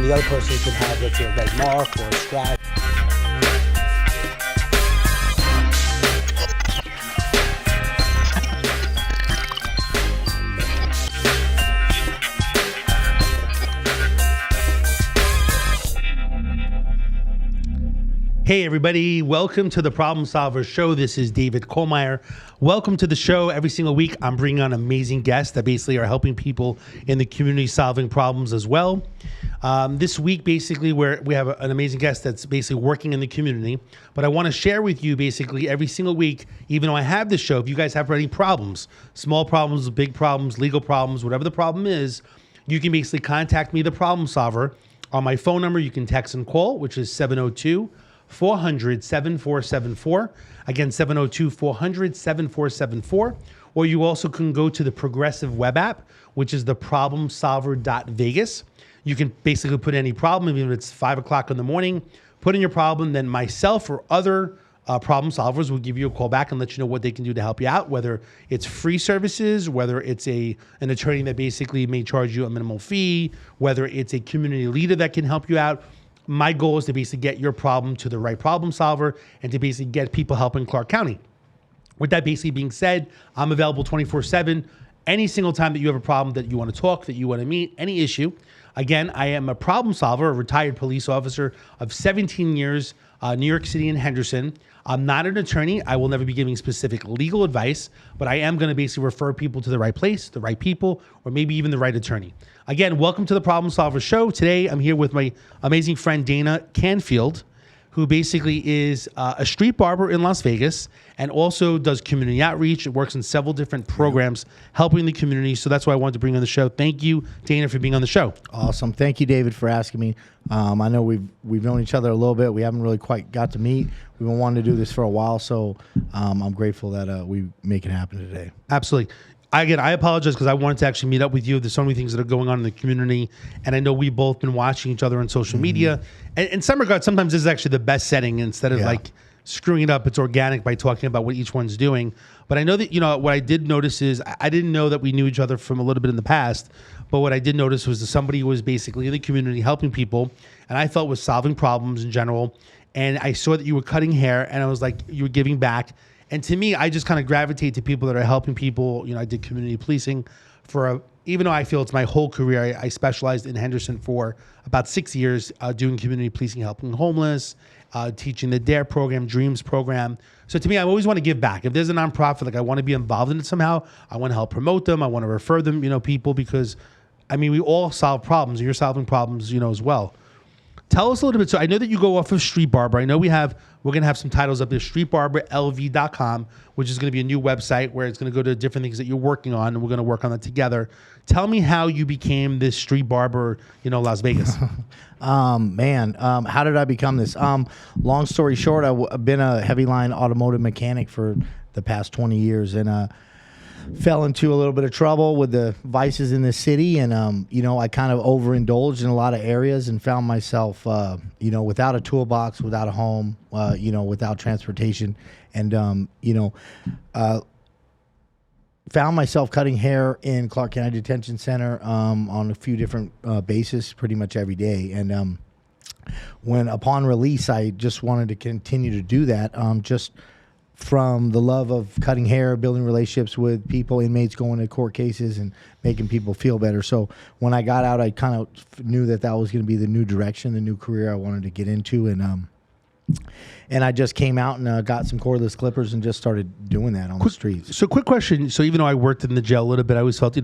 the other person could have, let's say, a red mark or a scratch. Hey everybody, welcome to the Problem Solver Show. This is David Kohlmeyer. Welcome to the show. Every single week I'm bringing on amazing guests that basically are helping people in the community solving problems as well. This week basically we have an amazing guest that's basically working in the community, but I want to share with you basically every single week, even though I have this show, if you guys have any problems, small problems, big problems, legal problems, whatever the problem is, you can basically contact me, the Problem Solver, on my phone number. You can text and call, which is 702-400-7474. Again, 702-400-7474. Or you also can go to the Progressive web app, which is the problemsolver.vegas. You can basically put any problem, even if it's 5 o'clock in the morning, put in your problem, then myself or other problem solvers will give you a call back and let you know what they can do to help you out, whether it's free services, whether it's an attorney that basically may charge you a minimal fee, whether it's a community leader that can help you out. My goal is to basically get your problem to the right problem solver and to basically get people help in Clark County. With that basically being said, I'm available 24/7. Any single time that you have a problem that you want to talk, that you want to meet, any issue. Again, I am a problem solver, a retired police officer of 17 years, New York City and Henderson. I'm not an attorney. I will never be giving specific legal advice, but I am going to basically refer people to the right place, the right people, or maybe even the right attorney. Again, welcome to the Problem Solver Show. Today, I'm here with my amazing friend, Dana Canfield, who basically is a street barber in Las Vegas and also does community outreach. It works in several different programs helping the community. So that's why I wanted to bring on the show. Thank you, Dana, for being on the show. Awesome. Thank you, David, for asking me. I know we've known each other a little bit. We haven't really quite got to meet. We've been wanting to do this for a while, so I'm grateful that we make it happen today. Absolutely. Again, I apologize because I wanted to actually meet up with you. There's so many things that are going on in the community, and I know we've both been watching each other on social media. And in some regards, sometimes this is actually the best setting instead of like screwing it up. It's organic by talking about what each one's doing. But I know that, what I did notice is I didn't know that we knew each other from a little bit in the past. But what I did notice was that somebody who was basically in the community helping people, and I felt was solving problems in general. And I saw that you were cutting hair, and I was like, you were giving back. And to me, I just kind of gravitate to people that are helping people. I did community policing even though I feel it's my whole career. I specialized in Henderson for about 6 years, doing community policing, helping homeless, teaching the DARE program, DREAMS program. So to me, I always want to give back. If there's a nonprofit, I want to be involved in it somehow. I want to help promote them. I want to refer them, people, because we all solve problems, and you're solving problems, as well. Tell us a little bit. So I know that you go off of Street Barber. I know we're going to have some titles up there, streetbarberlv.com, which is going to be a new website where it's going to go to different things that you're working on, and we're going to work on that together. Tell me how you became this street barber, Las Vegas. How did I become this? Long story short, I've been a heavy line automotive mechanic for the past 20 years, and fell into a little bit of trouble with the vices in the city, and I kind of overindulged in a lot of areas and found myself without a toolbox, without a home, without transportation, and found myself cutting hair in Clark County Detention Center on a few different bases pretty much every day. And when upon release, I just wanted to continue to do that, just from the love of cutting hair, building relationships with people, inmates, going to court cases, and making people feel better. So when I got out, I kind of knew that was going to be the new direction, the new career I wanted to get into. And I just came out and got some cordless clippers and just started doing that on the streets. So quick question. So even though I worked in the jail a little bit, I always felt,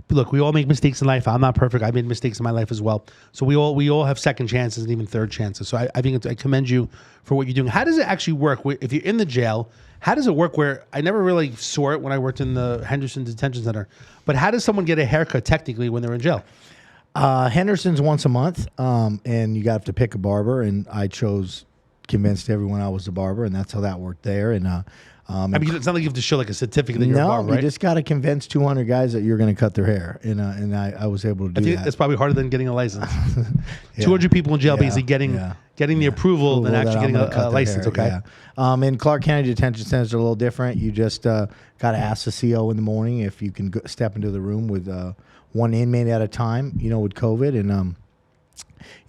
look, we all make mistakes in life. I'm not perfect. I made mistakes in my life as well. So we all have second chances and even third chances. So I think I commend you for what you're doing. How does it actually work if you're in the jail? How does it work where I never really saw it when I worked in the Henderson Detention Center, but how does someone get a haircut technically when they're in jail? Henderson's once a month, and you have to pick a barber, and I convinced everyone I was the barber, and that's how that worked there. And it's not like you have to show like a certificate that you're a barber, right? You just got to convince 200 guys that you're going to cut their hair, and I was able to do that. I think that's probably harder than getting a license. 200 people in jail basically getting the approval and actually getting a license. Hair, in Clark County Detention Centers are a little different. You just got to ask the CO in the morning if you can step into the room with one inmate at a time, with COVID, and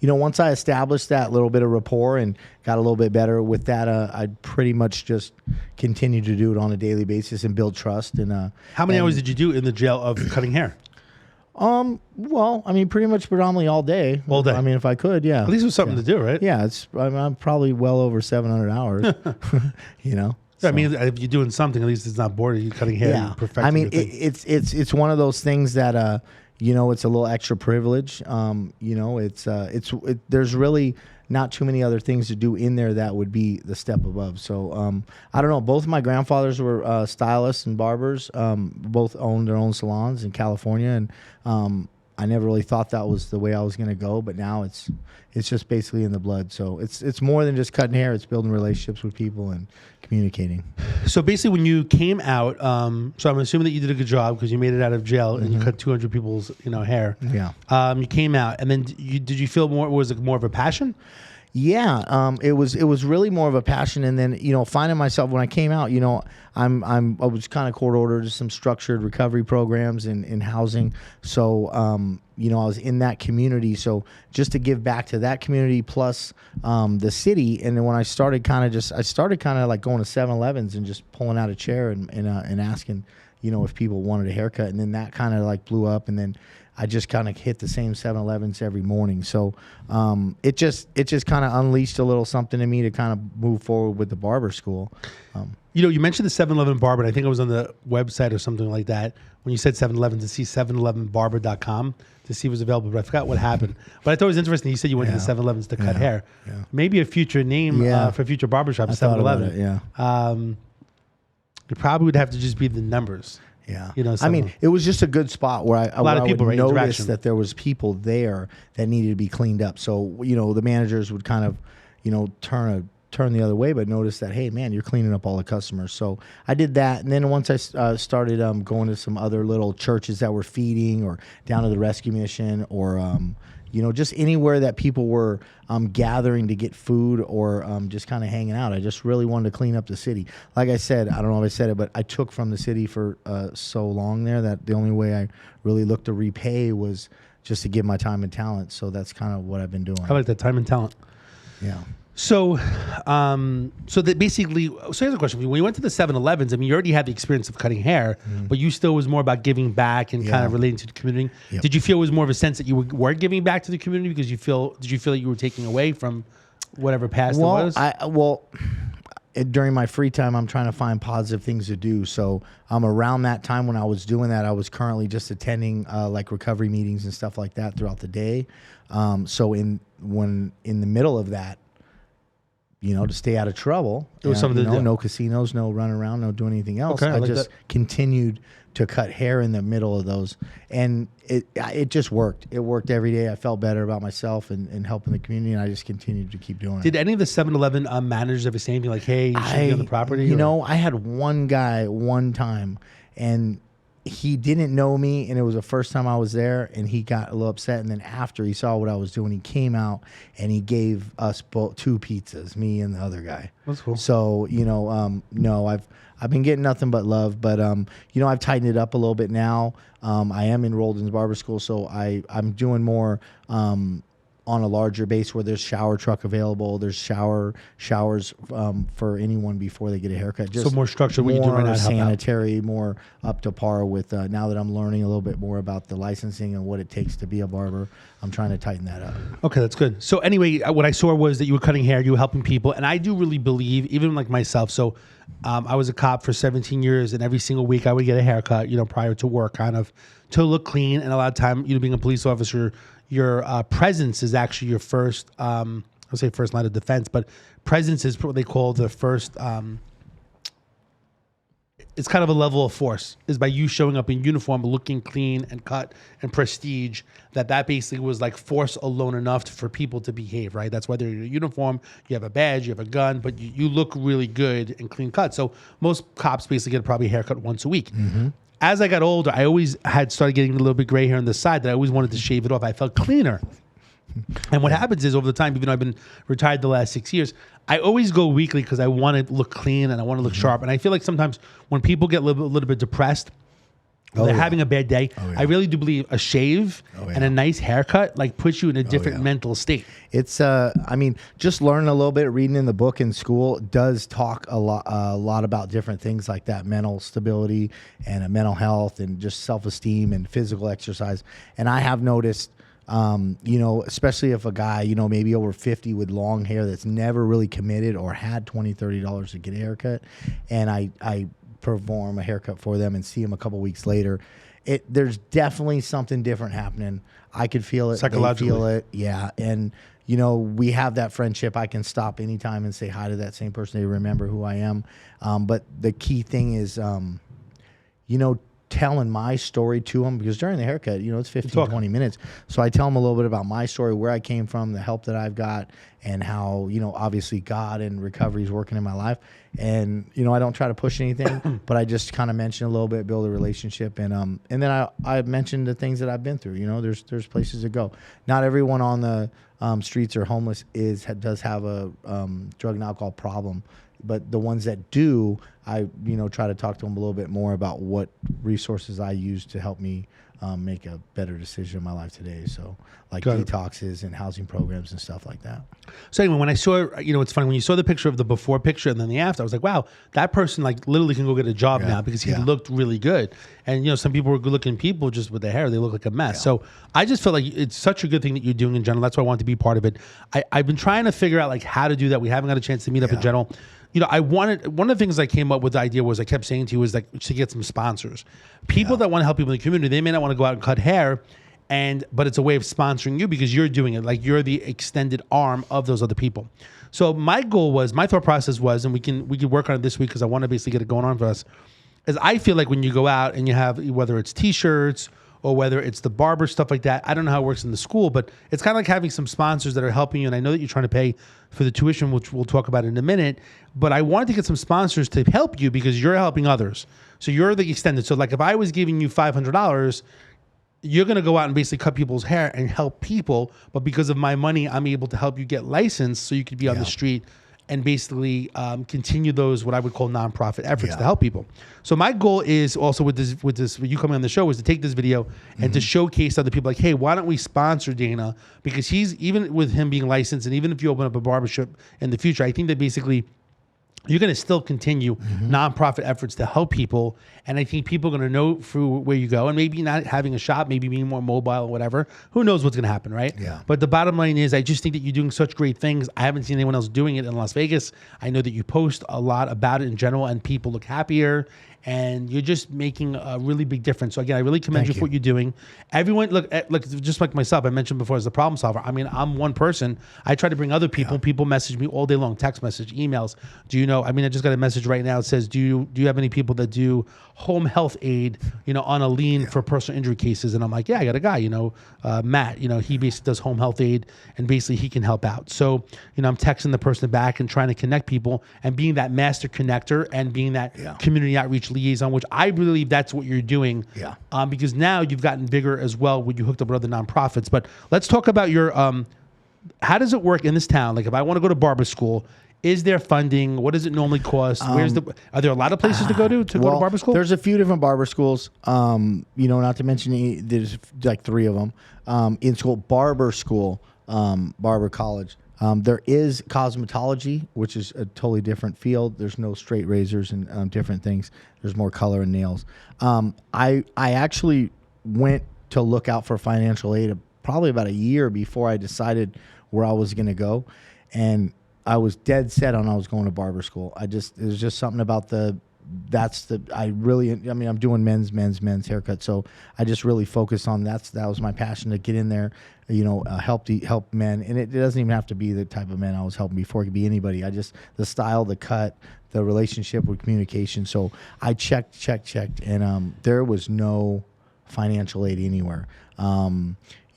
once I established that little bit of rapport and got a little bit better with that, I'd pretty much just continue to do it on a daily basis and build trust. And how many hours did you do in the jail of cutting hair? Well, I mean, pretty much predominantly all day. All day. I mean, if I could, yeah. At least it was something to do, right? Yeah, I'm probably well over 700 hours. I mean, if you're doing something, at least it's not boring. You're cutting hair. Yeah, And perfecting I mean, your thing. it's one of those things that it's a little extra privilege. There's really not too many other things to do in there that would be the step above. So I don't know. Both of my grandfathers were stylists and barbers. Both owned their own salons in California, and I never really thought that was the way I was going to go. But now it's just basically in the blood. So it's more than just cutting hair. It's building relationships with people and communicating. So basically, when you came out, so I'm assuming that you did a good job because you made it out of jail and you cut 200 people's hair. Yeah. You came out, and then did you feel more? Was it more of a passion? Yeah, it was really more of a passion, and then finding myself when I came out, I was kind of court ordered to some structured recovery programs in housing, so I was in that community, so just to give back to that community plus the city, and then when I started kind of like going to 7-Elevens and just pulling out a chair and asking, if people wanted a haircut, and then that kind of like blew up, and then I just kind of hit the same 7-Elevens every morning. So it just kind of unleashed a little something in me to kind of move forward with the barber school. You mentioned the 7-Eleven barber. And I think it was on the website or something like that when you said 7-Eleven to see 7-ElevenBarber.com to see what was available. But I forgot what happened. But I thought it was interesting. You said you went to the 7-Elevens to cut hair. Yeah. Maybe a future name for future barbershop, 7-Eleven. Yeah. It probably would have to just be the numbers. Yeah, I mean, it was just a good spot where I would notice that there was people there that needed to be cleaned up. So the managers would kind of turn the other way, but notice that, hey man, you're cleaning up all the customers. So I did that, and then once I started going to some other little churches that were feeding, or down to the rescue mission, or just anywhere that people were gathering to get food, or just kind of hanging out. I just really wanted to clean up the city. Like I said, I don't know if I said it, but I took from the city for so long there that the only way I really looked to repay was just to give my time and talent. So that's kind of what I've been doing. I like that, time and talent. Yeah. So that basically, so here's a question for you. When you went to the 7-Elevens, I mean, you already had the experience of cutting hair, but you still was more about giving back and kind of relating to the community. Yep. Did you feel it was more of a sense that you were giving back to the community because did you feel that you were taking away from whatever past it was? During my free time, I'm trying to find positive things to do. So around that time when I was doing that, I was currently just attending like recovery meetings and stuff like that throughout the day. So in the middle of that, to stay out of trouble. It was something to do. No casinos, no running around, no doing anything else. Okay, I just continued to cut hair in the middle of those. And it just worked. It worked every day. I felt better about myself and helping the community, and I just continued to keep doing it. Did any of the 7-Eleven managers ever say anything like, hey, you should be on the property? I had one guy one time, and he didn't know me, and it was the first time I was there, and he got a little upset. And then after he saw what I was doing, he came out and he gave us both 2 pizzas, me and the other guy. That's cool. So no, I've been getting nothing but love, but I've tightened it up a little bit now. I am enrolled in the barber school, so I'm doing more on a larger base where there's shower truck available. There's showers for anyone before they get a haircut. Just so more structure. What you do right now, sanitary, more up to par with. Now that I'm learning a little bit more about the licensing and what it takes to be a barber, I'm trying to tighten that up. Okay, that's good. So anyway, what I saw was that you were cutting hair, you were helping people, and I do really believe, even like myself. So I was a cop for 17 years, and every single week I would get a haircut. Prior to work, kind of to look clean. And a lot of time, being a police officer, your presence is actually your first, I'll say first line of defense, but presence is what they call the first, it's kind of a level of force, is by you showing up in uniform, looking clean and cut and prestige, that basically was like force alone enough for people to behave, right? That's whether you're in uniform, you have a badge, you have a gun, but you look really good and clean cut. So most cops basically get probably a haircut once a week. Mm-hmm. As I got older, I always had started getting a little bit gray hair on the side that I always wanted to shave it off. I felt cleaner. And what happens is over the time, even though I've been retired the last 6 years, I always go weekly because I want to look clean and I want to look sharp. And I feel like sometimes when people get a little bit depressed, Or they're having a bad day. I really do believe a shave and a nice haircut like puts you in a different mental state. It's I mean, just learning a little bit, reading in the book in school does talk a lot about different things like that, mental stability and mental health and just self-esteem and physical exercise. And I have noticed, you know, especially if a guy, you know, maybe over 50 with long hair that's never really committed or had $20, $30 to get a haircut, and I perform a haircut for them and see them a couple weeks later, there's definitely something different happening. I could feel it. Psychologically. They feel it. Yeah. And, you know, we have that friendship. I can stop anytime and say hi to that same person. They remember who I am. But the key thing is, you know, telling my story to them, because during the haircut, you know, it's 15, 20 minutes. So I tell them a little bit about my story, where I came from, the help that I've got, and how, you know, obviously God and recovery is working in my life. And, you know, I don't try to push anything, but I just kind of mention a little bit, build a relationship. And then I mentioned the things that I've been through. You know, there's places to go. Not everyone on the streets or homeless does have a drug and alcohol problem. But the ones that do, I, you know, try to talk to them a little bit more about what resources I use to help me make a better decision in my life today. So like detoxes and housing programs and stuff like that. So anyway, when I saw, you know, it's funny, when you saw the picture of the before picture and then the after, I was like, wow, that person like literally can go get a job now because he looked really good. And, you know, some people were good looking people just with their hair, they look like a mess. So I just feel like it's such a good thing that you're doing in general. That's why I want to be part of it. I've been trying to figure out like how to do that. We haven't got a chance to meet up in general. You know, one of the things I came up with the idea was I kept saying to you was like to get some sponsors. People that want to help people in the community, they may not want to go out and cut hair, but it's a way of sponsoring you because you're doing it. Like you're the extended arm of those other people. So my thought process was, and we could work on it this week because I want to basically get it going on for us, is I feel like when you go out and you have, whether it's t-shirts or whether it's the barber, stuff like that. I don't know how it works in the school, but it's kind of like having some sponsors that are helping you. And I know that you're trying to pay for the tuition, which we'll talk about in a minute, but I wanted to get some sponsors to help you because you're helping others. So you're the extended. So like if I was giving you $500, you're going to go out and basically cut people's hair and help people. But because of my money, I'm able to help you get licensed so you could be on the street and basically continue those what I would call nonprofit efforts to help people. So my goal is also with you coming on the show is to take this video and to showcase other people like, hey, why don't we sponsor Dana? Because he's, even with him being licensed, and even if you open up a barbershop in the future, I think that basically you're going to still continue nonprofit efforts to help people. And I think people are going to know through where you go, and maybe not having a shop, maybe being more mobile or whatever. Who knows what's going to happen, right? Yeah. But the bottom line is I just think that you're doing such great things. I haven't seen anyone else doing it in Las Vegas. I know that you post a lot about it in general and people look happier. And you're just making a really big difference. So again, I really commend you for what you're doing. Everyone, look, just like myself, I mentioned before as the problem solver. I mean, I'm one person. I try to bring other people. Yeah. People message me all day long, text message, emails. Do you know? I mean, I just got a message right now. It says, do you have any people that do home health aid? You know, on a lien for personal injury cases. And I'm like, yeah, I got a guy. You know, Matt. You know, he basically does home health aid, and basically he can help out. So you know, I'm texting the person back and trying to connect people and being that master connector and being that community outreach liaison, which I believe that's what you're doing. Yeah. Because now you've gotten bigger as well when you hooked up with other nonprofits. But let's talk about your how does it work in this town? Like if I want to go to barber school, is there funding? What does it normally cost? Are there a lot of places to go to go to barber school? There's a few different barber schools. You know, not to mention there's like 3 of them in school. Barber school, Barber College. There is cosmetology, which is a totally different field. There's no straight razors and different things. There's more color and nails. I actually went to look out for financial aid probably about a year before I decided where I was going to go. And I was dead set on I was going to barber school. It was just something about I'm doing men's haircut. So I just really focused on that was my passion, to get in there, you know, help men. And it doesn't even have to be the type of men I was helping before. It could be anybody. The style, the cut, the relationship with communication. So I checked, and there was no financial aid anywhere.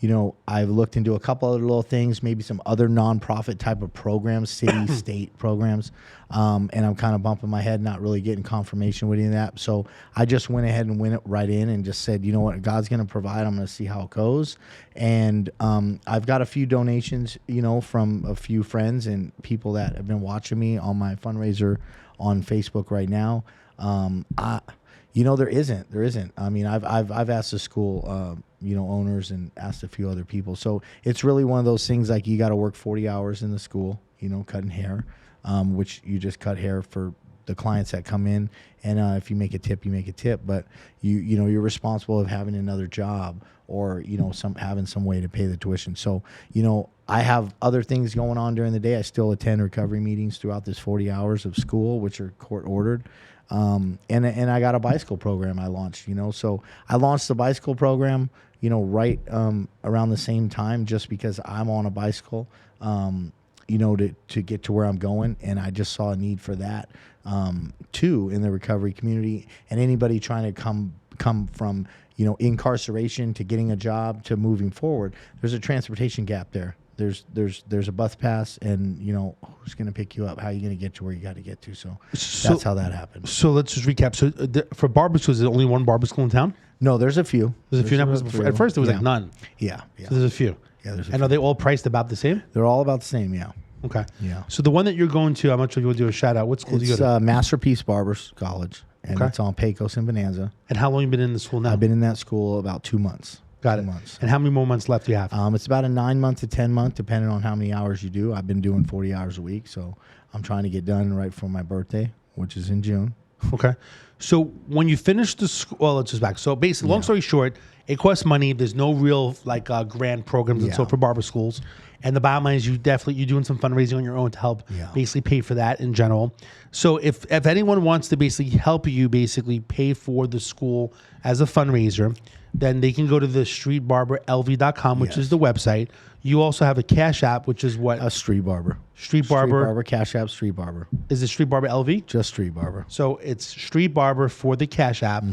You know, I've looked into a couple other little things, maybe some other nonprofit type of programs, city, state programs, and I'm kind of bumping my head, not really getting confirmation with any of that. So I just went ahead and went right in and just said, you know what, God's going to provide. I'm going to see how it goes. And I've got a few donations, you know, from a few friends and people that have been watching me on my fundraiser on Facebook right now. There isn't. I mean, I've asked the school, owners, and asked a few other people. So it's really one of those things like you got to work 40 hours in the school, cutting hair, which you just cut hair for the clients that come in. And if you make a tip, you make a tip. But you're responsible of having another job or having some way to pay the tuition. So I have other things going on during the day. I still attend recovery meetings throughout this 40 hours of school, which are court ordered. And I got a bicycle program I launched, So I launched the bicycle program, right around the same time, just because I'm on a bicycle, to get to where I'm going. And I just saw a need for that, too, in the recovery community. And anybody trying to come from, incarceration to getting a job to moving forward, there's a transportation gap there. There's a bus pass, and who's going to pick you up? How are you going to get to where you got to get to? So that's how that happened. So let's just recap. So for barber schools, is there only one barber school in town? No, there's a few. There's a few. At first, there was like none. Yeah. So there's a few. Yeah, there's a few. And are they all priced about the same? They're all about the same. Yeah. Okay. Yeah. So the one that you're going to, I'm not sure if you will do a shout out. What school do you go to? Masterpiece Barbers College, and it's on Pecos and Bonanza. And how long have you been in the school now? I've been in that school about 2 months. Got it. Months. And how many more months left do you have? It's about a 9 month to 10 month, depending on how many hours you do. I've been doing 40 hours a week, so I'm trying to get done right for my birthday, which is in June. Okay. So when you finish the school, well, let's just back. So basically, long story short, it costs money. There's no real grant programs and so for barber schools. And the bottom line is you're doing some fundraising on your own to help basically pay for that in general. So if anyone wants to basically help you basically pay for the school as a fundraiser, then they can go to the streetbarberlv.com, which is the website. You also have a Cash App, which is what? A Street Barber. Street Barber, Cash App, Street Barber. Is it Street Barber LV? Just Street Barber. So it's Street Barber for the Cash App,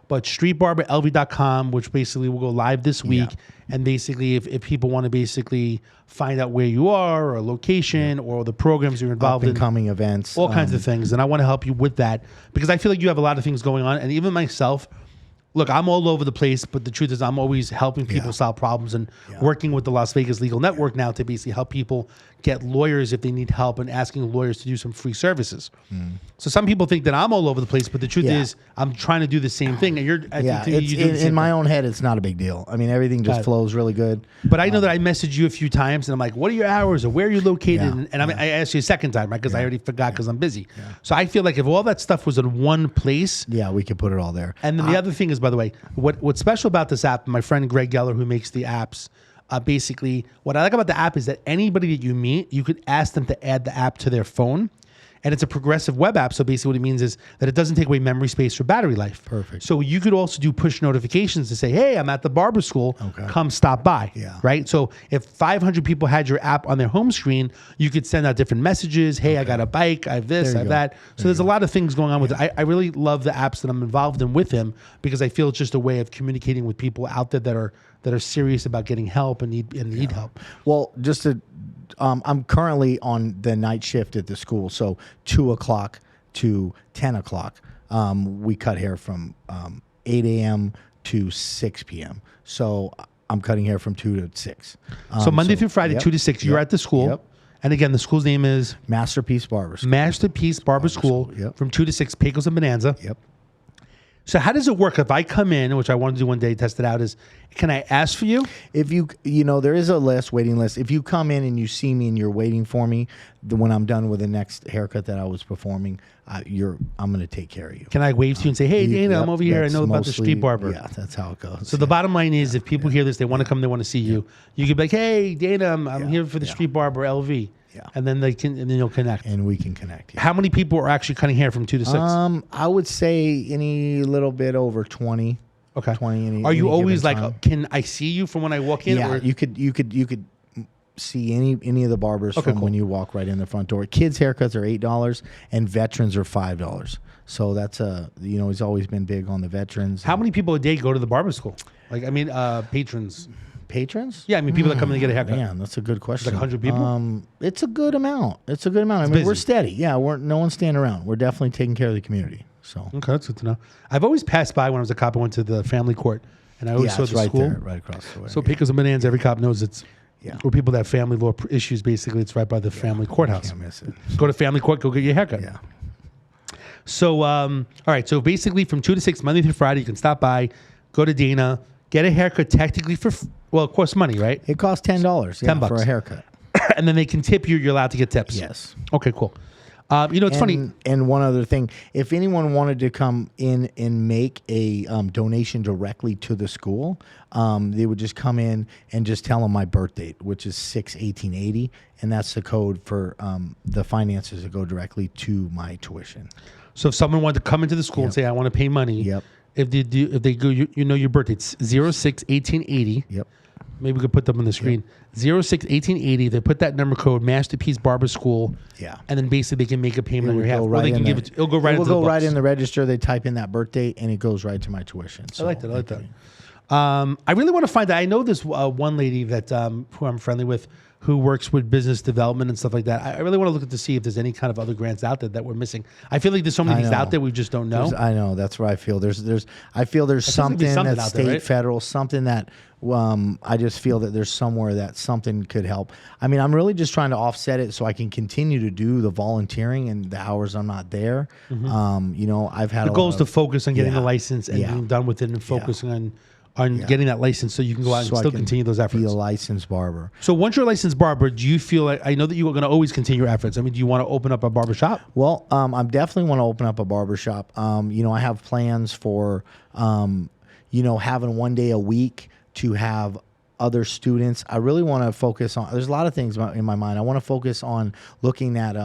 but streetbarberlv.com, which basically will go live this week. And basically, if people want to basically find out where you are or location or the programs you're involved in. Up-and-coming events. All kinds of things. And I want to help you with that because I feel like you have a lot of things going on. And even myself, look, I'm all over the place, but the truth is I'm always helping people solve problems and working with the Las Vegas Legal Network now to basically help people get lawyers if they need help and asking lawyers to do some free services. So some people think that I'm all over the place, but the truth is I'm trying to do the same thing. And in my own head, it's not a big deal. I mean, everything just flows really good. But I know that I messaged you a few times and I'm like, what are your hours or where are you located? And I asked you a second time, right? Because I already forgot because I'm busy. So I feel like if all that stuff was in one place. Yeah, we could put it all there. And then the other thing is, by the way, what's special about this app, my friend Greg Geller, who makes the apps, basically, what I like about the app is that anybody that you meet, you could ask them to add the app to their phone. And it's a progressive web app. So basically what it means is that it doesn't take away memory space or battery life. Perfect. So you could also do push notifications to say, hey, I'm at the barber school. Okay. Come stop by. Yeah. Right? So if 500 people had your app on their home screen, you could send out different messages. Hey, I got a bike. I have this, I have that. So there's a lot of things going on with it. I really love the apps that I'm involved in with him because I feel it's just a way of communicating with people out there that are serious about getting help and need help. Well, just to... I'm currently on the night shift at the school, so 2 o'clock to 10 o'clock. We cut hair from 8 a.m. to 6 p.m. So I'm cutting hair from 2 to 6. So Monday through Friday, 2 to 6, you're at the school. Yep. And again, the school's name is? Masterpiece Barber School. Masterpiece Barber School from 2 to 6, Pecos and Bonanza. Yep. So how does it work? If I come in, which I want to do one day, test it out, is can I ask for you? If there is a waiting list. If you come in and you see me and you're waiting for me, when I'm done with the next haircut that I was performing, I'm going to take care of you. Can I wave to you and say, hey, Dana, I'm over here. I know about the street barber. Yeah, that's how it goes. So the bottom line is if people hear this, they want to come, they want to see you. You could be like, hey, Dana, I'm here for the street barber LV. Yeah. And then you'll connect. And we can connect. Yeah. How many people are actually cutting hair from 2 to 6? I would say any little bit over 20. Okay. 20. Are you always like, can I see you from when I walk in? Yeah. Or? You could see any of the barbers from when you walk right in the front door. Kids' haircuts are $8 and veterans are $5. So that's he's always been big on the veterans. How many people a day go to the barber school? Patrons. Patrons? Yeah, I mean people that come in to get a haircut. Man, that's a good question. Like 100 people? It's a good amount. I mean, we're steady. Yeah, no one's standing around. We're definitely taking care of the community. So okay, that's good to know. I've always passed by when I was a cop. I went to the family court, and I always saw the right school there, right across the way. So Pecos and Bonanza, every cop knows it's where people that have family law issues. Basically, it's right by the family courthouse. Can't miss it. Go to family court. Go get your haircut. Yeah. So, all right. So basically, from 2 to 6, Monday through Friday, you can stop by, go to Dana, get a haircut. Technically, well, it costs money, right? It costs $10. Yeah, $10 for a haircut. And then they can tip you. You're allowed to get tips. Yes. Okay. Cool. It's funny. And one other thing, if anyone wanted to come in and make a donation directly to the school, they would just come in and just tell them my birth date, which is 6/18/80, and that's the code for the finances to go directly to my tuition. So if someone wanted to come into the school and say, "I want to pay money," Yep. If they go, your birth date's 06/18/80. Yep. Maybe we could put them on the screen. 06/18/80. They put that number code, Masterpiece Barber School. Yeah. And then basically they can make a payment on your behalf. Right, Or they can give it. It'll go right. It will into the go right books. in the register. They type in that birth date, and it goes right to my tuition. So I like that. I really want to find out. I know this one lady that who I'm friendly with, who works with business development and stuff like that. I really want to look at to see if there's any kind of other grants out there that we're missing. I feel like there's so many things out there we just don't know. I know, that's what I feel. I feel there's something that's out there, state, right? federal, something that I just feel that there's somewhere that something could help. I mean, I'm really just trying to offset it so I can continue to do the volunteering and the hours I'm not there. I've had The goal is to focus on getting the license and Yeah. being done with it and focusing on getting that license so you can go out and still continue those efforts. Be a licensed barber. So once you're a licensed barber, do you feel like, I know that you are going to always continue your efforts. I mean, do you want to open up a barber shop? Well, I definitely want to open up a barber shop. I have plans for, having one day a week to have other students. I really want to focus on, there's a lot of things in my mind. I want to focus on looking at,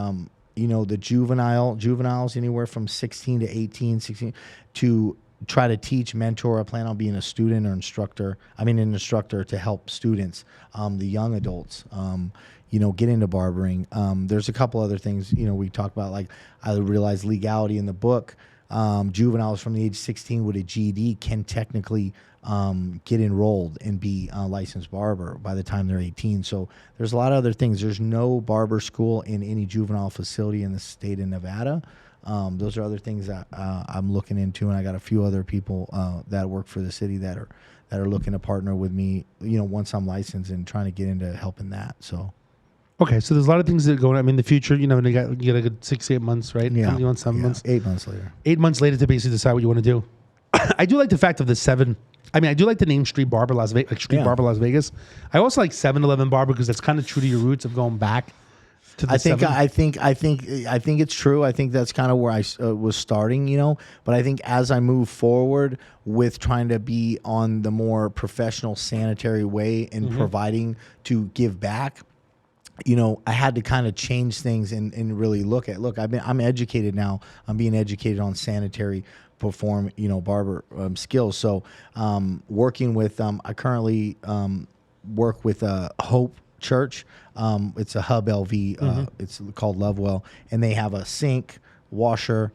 the juveniles anywhere from 16 to 18, 16 to try to teach, mentor. I plan on being a student or an instructor to help students, the young adults, get into barbering. There's a couple other things, we talked about, like I realized legality in the book. Juveniles from the age 16 with a GED can technically get enrolled and be a licensed barber by the time they're 18. So there's a lot of other things. There's no barber school in any juvenile facility in the state of Nevada. Those are other things that I'm looking into, and I got a few other people that work for the city that are looking to partner with me. Once I'm licensed and trying to get into helping that. So, okay, so there's a lot of things that go on. I mean, in the future, you get a good 6 to 8 months, right? Yeah, How many months? 7 months. 8 months later. 8 months later to basically decide what you want to do. I do like the fact of the 7. I mean, I do like the name Street Barber Las Vegas, like Street Barber Las Vegas. I also like 7-Eleven Barber because that's kind of true to your roots of going back. I think it's true. I think that's kind of where I was starting, But I think as I move forward with trying to be on the more professional, sanitary way and providing to give back, I had to kind of change things and really look. I'm educated now. I'm being educated on sanitary barber skills. So working with I currently work with Hope Church. It's a Hub LV. It's called Lovewell, and they have a sink, washer,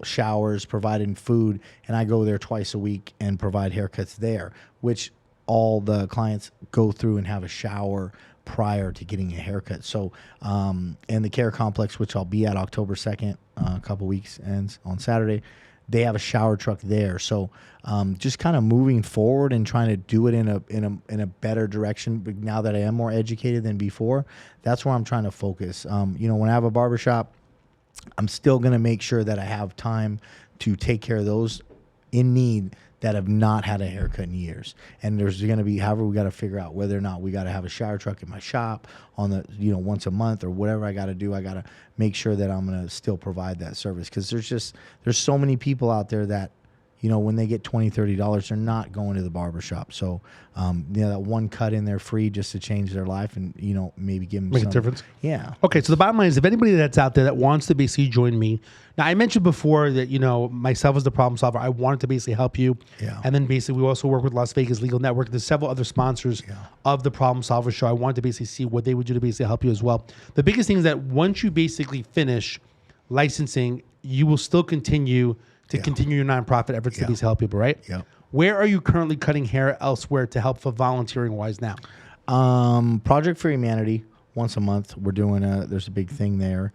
showers, providing food, and I go there twice a week and provide haircuts there, which all the clients go through and have a shower prior to getting a haircut. So, and the care complex, which I'll be at October 2nd, a couple weeks ends on Saturday, they have a shower truck there. So just kind of moving forward and trying to do it in a better direction. But now that I am more educated than before, that's where I'm trying to focus. When I have a barbershop, I'm still going to make sure that I have time to take care of those in need that have not had a haircut in years. And there's going to be, however, we got to figure out whether or not we got to have a shower truck in my shop on the, once a month or whatever I got to do. I got to make sure that I'm going to still provide that service. Cause there's so many people out there that, when they get $20, $30, they're not going to the barbershop. So, that one cut in there free just to change their life and, maybe give them Make a difference. Yeah. Okay. So the bottom line is if anybody that's out there that wants to basically join me. Now I mentioned before that, myself as the problem solver, I wanted to basically help you. Yeah. And then basically we also work with Las Vegas Legal Network. There's several other sponsors of the Problem Solver Show. I wanted to basically see what they would do to basically help you as well. The biggest thing is that once you basically finish licensing, you will still continue your nonprofit efforts to basically help people, right? Yeah. Where are you currently cutting hair elsewhere to help for volunteering wise now? Project for Humanity, once a month. We're doing there's a big thing there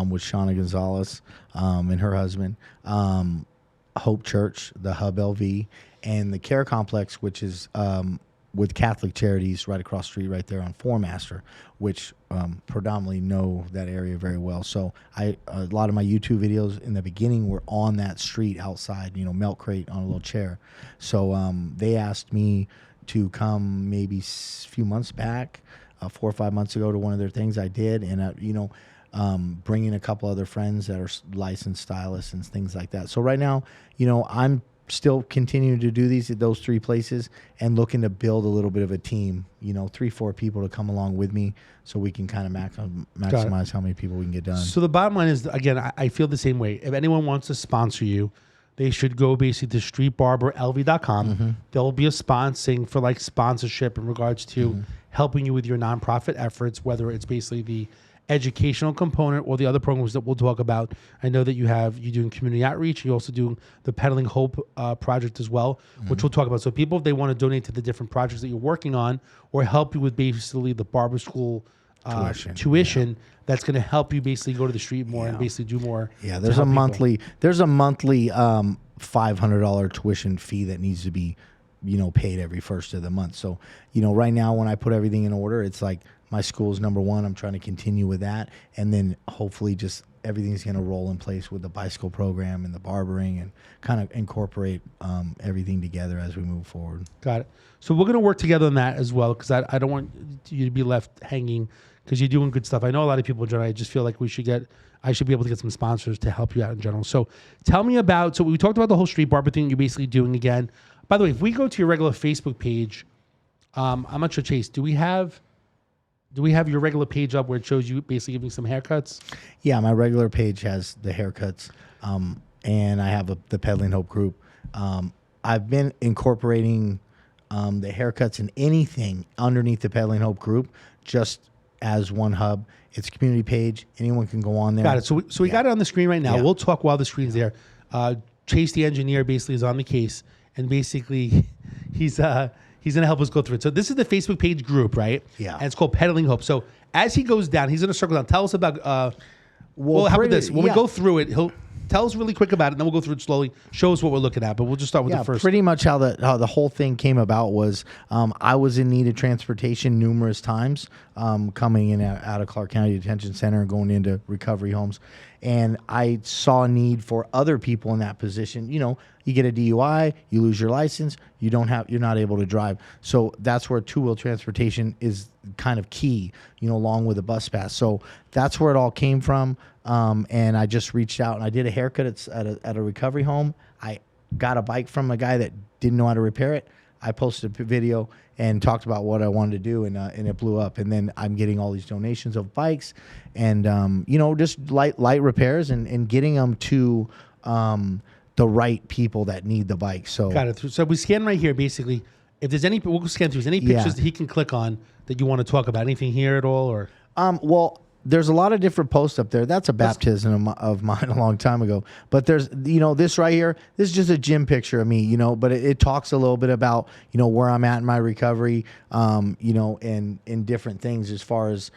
with Shauna Gonzalez and her husband. Hope Church, the Hub LV, and the Care Complex, which is with Catholic Charities right across the street right there on Foremaster, which predominantly know that area very well. So a lot of my YouTube videos in the beginning were on that street outside, milk crate on a little chair. So they asked me to come maybe a few months back, 4 or 5 months ago, to one of their things. I did, and bringing a couple other friends that are licensed stylists and things like that. So right now, I'm still continuing to do these at those 3 places and looking to build a little bit of a team, 3-4 people to come along with me so we can kind of maximize how many people we can get done. So the bottom line is, again, I feel the same way. If anyone wants to sponsor you, they should go basically to streetbarberlv.com. There'll be a sponsoring for like sponsorship in regards to helping you with your nonprofit efforts, whether it's basically the educational component or the other programs that we'll talk about. I know that you're doing community outreach. You also do the Peddling Hope project as well, which we'll talk about. So people, if they want to donate to the different projects that you're working on or help you with basically the barber school tuition, that's going to help you basically go to the street more and basically do more. Yeah, there's a monthly $500 tuition fee that needs to be, paid every first of the month. So, right now when I put everything in order, it's like my school's number one. I'm trying to continue with that. And then hopefully just everything's going to roll in place with the bicycle program and the barbering and kind of incorporate everything together as we move forward. Got it. So we're going to work together on that as well, because I don't want you to be left hanging, because you're doing good stuff. I know a lot of people, John. I just feel like I should be able to get some sponsors to help you out in general. So tell me about, so we talked about the whole street barber thing you're basically doing again. By the way, if we go to your regular Facebook page, I'm not sure, Chase, do we have your regular page up where it shows you basically giving some haircuts? Yeah, my regular page has the haircuts, and I have the Peddling Hope group. I've been incorporating the haircuts and anything underneath the Peddling Hope group just as one hub. It's a community page. Anyone can go on there. Got it. So we got it on the screen right now. We'll talk while the screen's there. Chase, the engineer, basically is on the case, and basically he's going to help us go through it. So this is the Facebook page group, right? Yeah. And it's called Peddling Hope. So as he goes down, he's going to circle down. Tell us about, how about this? When we go through it, he'll tell us really quick about it, and then we'll go through it slowly, show us what we're looking at. But we'll just start with the first. Pretty much how the whole thing came about was I was in need of transportation numerous times, coming in out of Clark County Detention Center and going into recovery homes. And I saw a need for other people in that position. You get a DUI, you lose your license, you're not able to drive. So that's where two-wheel transportation is kind of key, along with a bus pass. So that's where it all came from. And I just reached out and I did a haircut at a recovery home. I got a bike from a guy that didn't know how to repair it. I posted a video and talked about what I wanted to do, and it blew up. And then I'm getting all these donations of bikes and, just light repairs and getting them to the right people that need the bike. So got it. So we scan right here, basically. If there's any, we'll scan through. Is there any pictures that he can click on that you want to talk about? Anything here at all? Or well, there's a lot of different posts up there. That's a baptism of mine a long time ago. But there's, this right here, this is just a gym picture of me, but it talks a little bit about, where I'm at in my recovery, and in different things as far as,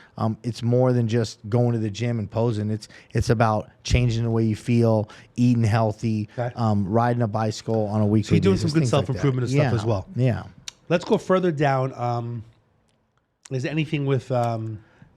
it's more than just going to the gym and posing. It's about changing the way you feel, eating healthy, riding a bicycle on a weekly basis. So you're doing some good self-improvement and stuff as well. Yeah. Let's go further down. Is there anything with...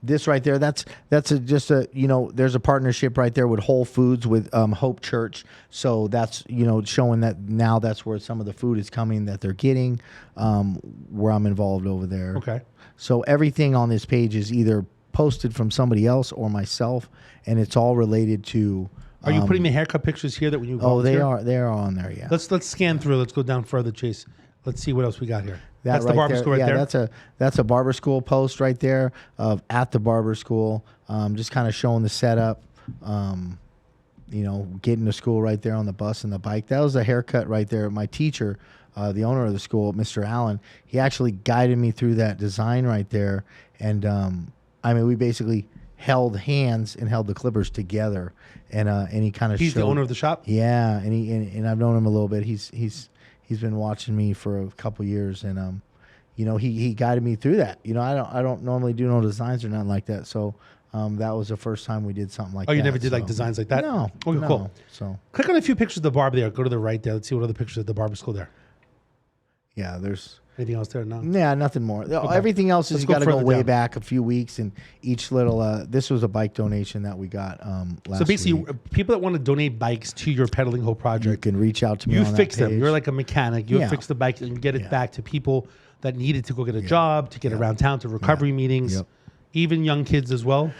this right there, that's there's a partnership right there with Whole Foods with Hope Church. So that's, showing that now that's where some of the food is coming that they're getting, where I'm involved over there. Okay. So everything on this page is either posted from somebody else or myself, and it's all related to... Are you putting the haircut pictures here that when you go they are on there, yeah. Let's scan through. Let's go down further, Chase. Let's see what else we got here. That's right the barber school right there. Yeah, that's a barber school post right there of at the barber school. Just kind of showing the setup. Getting to school right there on the bus and the bike. That was a haircut right there. My teacher, the owner of the school, Mr. Allen, he actually guided me through that design right there. And we basically held hands and held the clippers together. And he kind of He's the owner of the shop? Yeah, and I've known him a little bit. He's been watching me for a couple years, and he guided me through that. I don't normally do no designs or nothing like that. So that was the first time we did something like that. Oh, you never did like designs like that? No. Okay, cool. So click on a few pictures of the barber there. Go to the right there. Let's see what other pictures of the barber school there. Yeah, there's Anything else there? No. Yeah, nothing more. Everything else is Let's you go got to go further way down. back a few weeks, and each little. This was a bike donation that we got last So basically, week. people that want to donate bikes to your Pedaling Hope You project, can reach out to me. you on fix that them. page. You're like a mechanic. You Yeah. fix the bike and get it Yeah. back to people that need it to go get a job, to get around town, to recovery meetings, Yep. even young kids as well.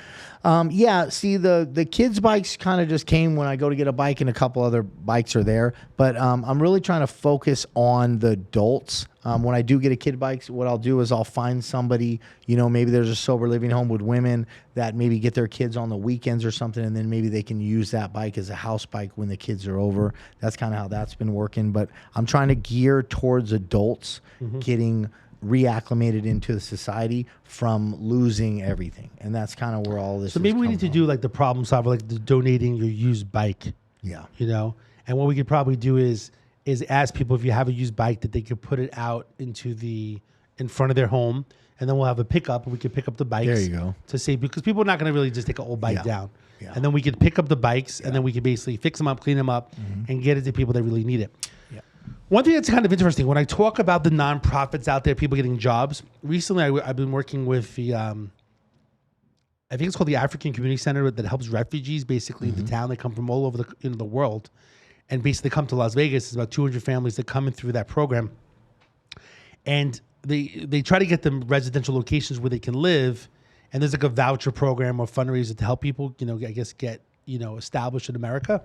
Yeah, see, the kids' bikes kind of just came when I go to get a bike, and a couple other bikes are there. But I'm really trying to focus on the adults. When I do get a kid bike, what I'll do is I'll find somebody, maybe there's a sober living home with women that maybe get their kids on the weekends or something, and then maybe they can use that bike as a house bike when the kids are over. That's kind of how that's been working. But I'm trying to gear towards adults getting reacclimated into the society from losing everything, and that's kind of where all this. So maybe we need to do like the problem solver, like the donating your used bike. Yeah. And what we could probably do is ask people if you have a used bike that they could put it out in front of their home, and then we'll have a pickup, and we could pick up the bikes. There you go. To save, because people are not going to really just take an old bike Yeah. down. Yeah. And then we could pick up the bikes, and then we could basically fix them up, clean them up, and get it to people that really need it. Yeah. One thing that's kind of interesting, when I talk about the nonprofits out there, people getting jobs, recently I've been working with the, I think it's called the African Community Center that helps refugees, basically the town. They come from all over the world, and basically come to Las Vegas. There's about 200 families that come in through that program. And they try to get them residential locations where they can live. And there's like a voucher program or fundraiser to help people, I guess get, established in America.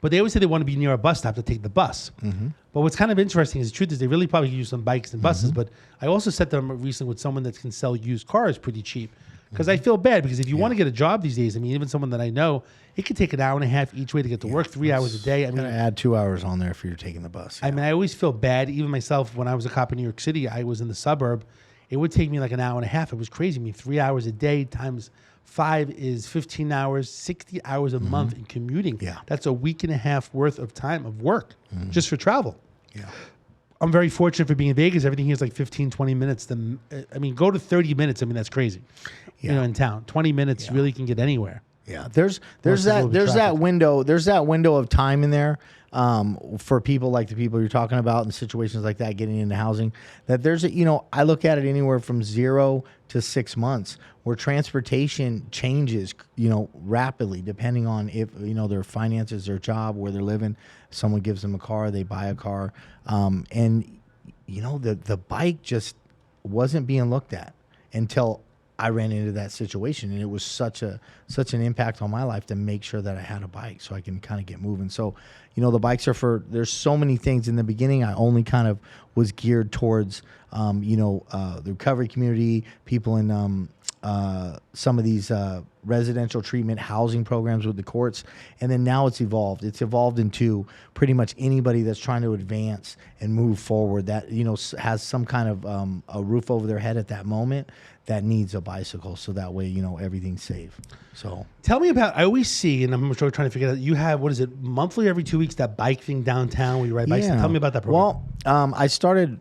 But they always say they want to be near a bus stop to take the bus. But what's kind of interesting is the truth is they really probably use some bikes and buses. But I also set them recently with someone that can sell used cars pretty cheap. Because I feel bad, because if you want to get a job these days, I mean, even someone that I know, it could take an hour and a half each way to get to work, 3 hours a day. I I'm mean, gonna add 2 hours on there if you're taking the bus. I mean, I always feel bad. Even myself, when I was a cop in New York City, I was in the suburb. It would take me like an hour and a half. It was crazy. I mean, 3 hours a day times 5 is 15 hours, 60 hours a month in commuting. Yeah. That's a week and a half worth of time of work just for travel. Yeah. I'm very fortunate for being in Vegas. Everything here is like 15, 20 minutes. Go to 30 minutes. I mean, that's crazy. Yeah. In town, 20 minutes really can get anywhere. Yeah, there's Versus a little bit that traffic. window of time in there for people like the people you're talking about in situations like that, getting into housing. That there's I look at it anywhere from 0 to 6 months where transportation changes rapidly depending on if their finances, their job, where they're living. Someone gives them a car, they buy a car, and the bike just wasn't being looked at until I ran into that situation, and it was such an impact on my life to make sure that I had a bike so I can kind of get moving. So, the bikes are there's so many things. In the beginning, I only kind of was geared towards, the recovery community, people in some of these residential treatment housing programs with the courts. And then now it's evolved. It's evolved into pretty much anybody that's trying to advance and move forward that, has some kind of a roof over their head at that moment that needs a bicycle. So that way, everything's safe. So Tell me about, I always see, and I'm trying to figure out, you have, what is it, monthly, every 2 weeks, that bike thing downtown where you ride bikes? Tell me about that program. Well, I started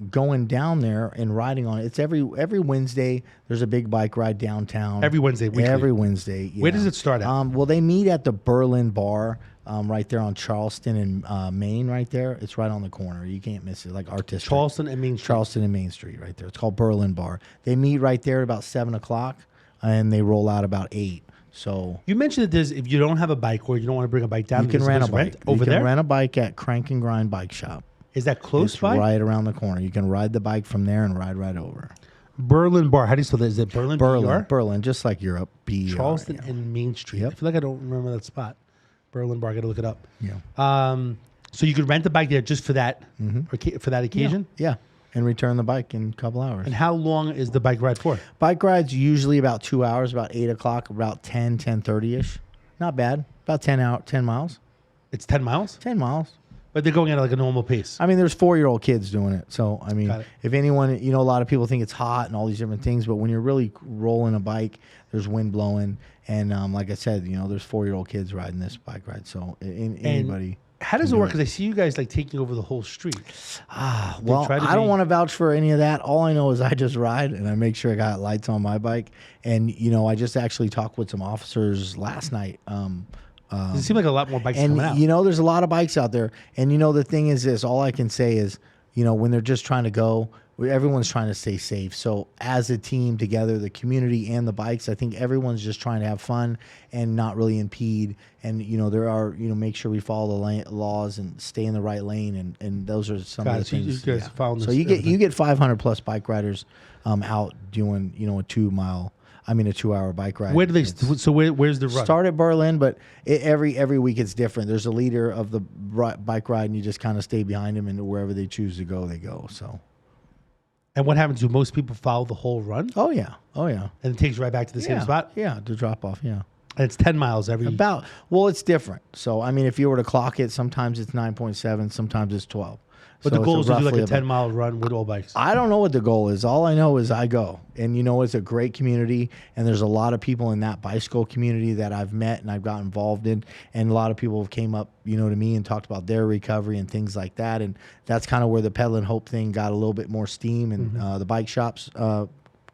going down there and riding on it. It's every Wednesday. There's a big bike ride downtown. Every Wednesday, weekly. Every Wednesday. Yeah. Where does it start at? Well, they meet at the Berlin Bar, right there on Charleston and Main. Right there, it's right on the corner. You can't miss it. Like artistic. Charleston and Main Street. Charleston and Main Street, right there. It's called Berlin Bar. They meet right there at about 7:00, and they roll out about 8. So You mentioned that if you don't have a bike or you don't want to bring a bike down, you can there's rent a place to bike. over You can there. rent a bike at Crank and Grind Bike Shop. Is that close It's by? right around the corner. You can ride the bike from there and ride right over. Berlin Bar. How do you spell that? Is it Berlin? Berlin, BR? Berlin, just like Europe. BR, Charleston yeah. and Main Street. Yep. I feel like I don't remember that spot. Berlin Bar. I got to look it up. Yeah. So you could rent a bike there just for that, for that occasion. Yeah. And return the bike in a couple hours. And how long is the bike ride for? Bike rides usually about 2 hours, about 8:00, about 10:30ish. Not bad. About 10 miles. It's 10 miles, 10 miles. but they're going at like a normal pace. I mean, there's 4-year-old kids doing it. So, I mean, Got it. if anyone, a lot of people think it's hot and all these different things, but when you're really rolling a bike, there's wind blowing. And like I said, there's 4-year-old kids riding this bike ride. So, anybody. How does it work? Because I see you guys like taking over the whole street. Well, try to I don't be- want to vouch for any of that. All I know is I just ride and I make sure I got lights on my bike. And, I just actually talked with some officers last night. It seems like a lot more bikes And, coming out. there's a lot of bikes out there. And, the thing is this, all I can say is when they're just trying to go, everyone's trying to stay safe. So as a team together, the community and the bikes, I think everyone's just trying to have fun and not really impede. And, there are, make sure we follow the laws and stay in the right lane. And those are some of the things. You guys follow so you get 500 plus bike riders out doing, a 2-hour bike ride. Where do they? So where's the run? Start at Berlin, but every week it's different. There's a leader of the bike ride, and you just kind of stay behind him, and wherever they choose to go, they go. So. And what happens? Do most people follow the whole run? Oh yeah. And it takes you right back to the same spot. Yeah, to drop off. Yeah. And it's 10 miles every. It's different. So if you were to clock it, sometimes it's 9.7, sometimes it's 12. But the goal is to do like a 10-mile run with all bikes. I don't know what the goal is. All I know is I go. And it's a great community. And there's a lot of people in that bicycle community that I've met and I've got involved in. And a lot of people have came up, to me and talked about their recovery and things like that. And that's kind of where the Pedaling Hope thing got a little bit more steam. And the bike shops,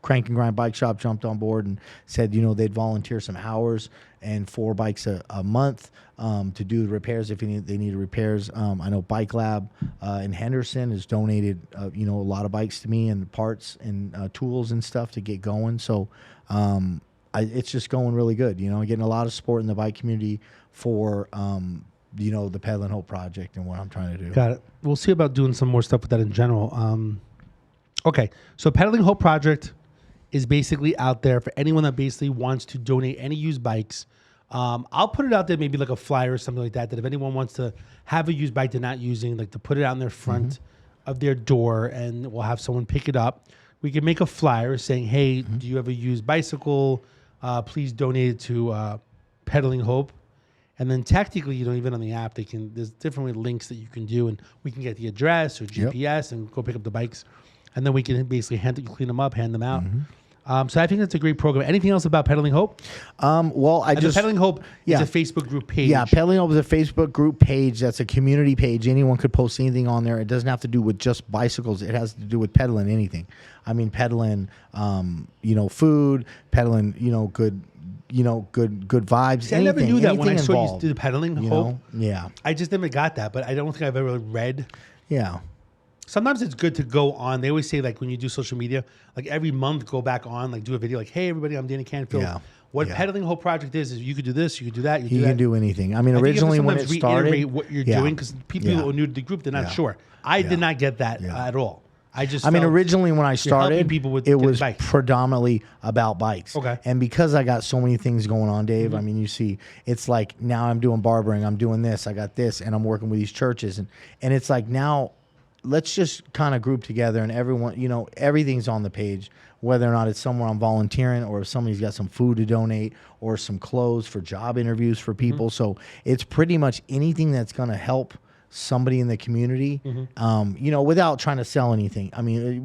Crank and Grind Bike Shop jumped on board and said, they'd volunteer some hours and 4 bikes a month to do the repairs if they need repairs. I know Bike Lab in Henderson has donated, a lot of bikes to me and parts and tools and stuff to get going. So it's just going really good. Getting a lot of support in the bike community for, the Pedaling Hope project and what I'm trying to do. Got it. We'll see about doing some more stuff with that in general. Okay, so Pedaling Hope project is basically out there for anyone that basically wants to donate any used bikes. I'll put it out there, maybe like a flyer or something like that, that if anyone wants to have a used bike they're not using, like to put it out in their front of their door and we'll have someone pick it up. We can make a flyer saying, hey, do you have a used bicycle? Please donate it to Pedaling Hope. And then technically, even on the app, there's different links that you can do, and we can get the address or GPS and go pick up the bikes. And then we can basically clean them up, hand them out. So I think that's a great program. Anything else about Pedaling Hope? Pedaling Hope is a Facebook group page. Yeah, Pedaling Hope is a Facebook group page. That's a community page. Anyone could post anything on there. It doesn't have to do with just bicycles. It has to do with pedaling anything. Pedaling, food, pedaling, good vibes. See, I never knew that when I saw involved, you do Pedaling Hope. Yeah. I just never got that, but I don't think I've ever read. Yeah. Sometimes it's good to go on. They always say, like, when you do social media, like every month, go back on, like do a video, like, hey, everybody, I'm Danny Canfield. Yeah. What Pedaling Hope project is you could do this, you could do that, you can do anything. Originally when it started, reiterate what you're doing, because people who are new to the group, they're not sure. I did not get that at all. Originally when I started, it was bikes. Predominantly about bikes. Okay. And because I got so many things going on, Dave, you see, it's like now I'm doing barbering, I'm doing this, I got this, and I'm working with these churches. And it's like now, let's just kind of group together and everyone, everything's on the page, whether or not it's somewhere I'm volunteering or if somebody's got some food to donate or some clothes for job interviews for people. So it's pretty much anything that's going to help somebody in the community, without trying to sell anything.